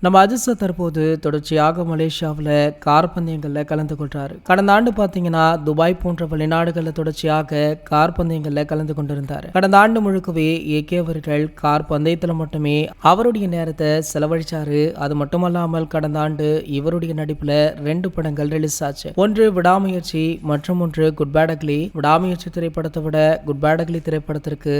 நம்ம அஜித் சார் தற்போது தொடர்ச்சியாக மலேசியாவில் கார் பந்தயங்களில் கலந்து கொள்றாரு. கடந்த ஆண்டு பார்த்தீங்கன்னா துபாய் போன்ற வெளிநாடுகளில் தொடர்ச்சியாக கார் பந்தயங்களில் கலந்து கொண்டிருந்தார். கடந்த ஆண்டு முழுக்கவே ஏகே அவர்கள் கார் பந்தயத்தில் மட்டுமே அவருடைய நேரத்தை செலவழிச்சாரு. அது மட்டுமல்லாமல் கடந்த ஆண்டு இவருடைய நடிப்புல 2 படங்கள் ரிலீஸ் ஆச்சு. ஒன்று விடாமுயற்சி மற்றும் ஒன்று குட் பேட் அக்லி. விடாமுயற்சி திரைப்படத்தை விட குட் பேட் அக்லி திரைப்படத்திற்கு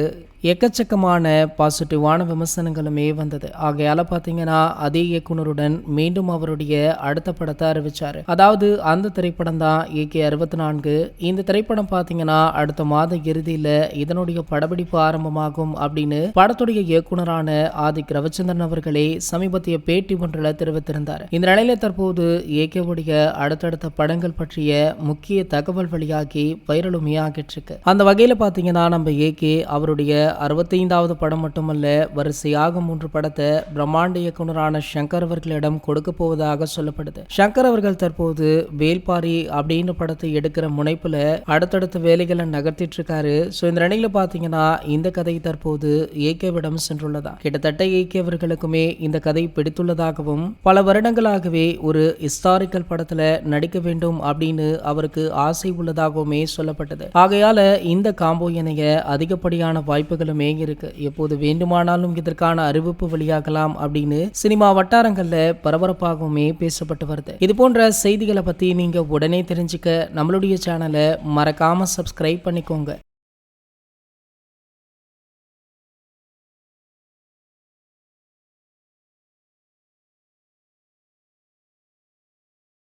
எக்கச்சக்கமான பாசிட்டிவான விமர்சனங்களுமே வந்தது. ஆகையால பார்த்தீங்கன்னா அதே இயக்குனருடன் மீண்டும் அவருடைய அடுத்த படத்தை அறிவிச்சாரு. அதாவது அந்த திரைப்படம் தான் AK 64. இந்த திரைப்படம் பார்த்தீங்கன்னா அடுத்த மாத இறுதியில இதனுடைய படப்பிடிப்பு ஆரம்பமாகும் அப்படின்னு படத்துடைய இயக்குனரான ஆதிக் ரவிச்சந்திரன் அவர்களே சமீபத்திய பேட்டி ஒன்றில் தெரிவித்திருந்தார். இந்த நிலையில தற்போது ஏகேவுடைய அடுத்தடுத்த படங்கள் பற்றிய முக்கிய தகவல் வெளியாகி வைரலுமே ஆகிட்டு இருக்கு. அந்த வகையில பார்த்தீங்கன்னா நம்ம ஏகே அவருடைய 65வது படம் மட்டுமல்ல, வரிசையாக 3 படத்தை பிரம்மாண்ட இயக்குனரான சங்கர் அவர்களிடம் கொடுக்க போவதாக சொல்லப்படுது. சங்கர் அவர்கள் தற்போது வேல்பாரி அப்படின்ற படத்தை எடுக்கிற முனைப்புல அடுத்தடுத்த வேலைகளை நகர்த்திட்டு இருக்காரு. சோ இந்த நிலையில பாத்தீங்கன்னா இந்த கதை தற்போது ஏகேவிடம் சென்றுள்ளதா. கிட்டத்தட்ட ஏகே அவர்களுக்குமே இந்த கதை பிடித்துள்ளதாகவும் பல வருடங்களாகவே ஒரு ஹிஸ்டாரிக்கல் படத்துல நடிக்க வேண்டும் அப்படின்னு அவருக்கு ஆசை உள்ளதாகவுமே சொல்லப்பட்டது. ஆகையால இந்த காம்போ இணைய அதிகப்படியான வாய்ப்புகளுமே இருக்கு. எப்போது வேண்டுமானாலும் இதற்கான அறிவிப்பு வெளியாகலாம் அப்படின்னு சினிமா வட்டாரங்கள்ல பரபரப்பாகவுமே பேசப்பட்டு வருது. இது போன்ற செய்திகளை பத்தி நீங்க உடனே தெரிஞ்சுக்க நம்மளுடைய சேனலை மறக்காம சப்ஸ்கிரைப் பண்ணிக்கோங்க.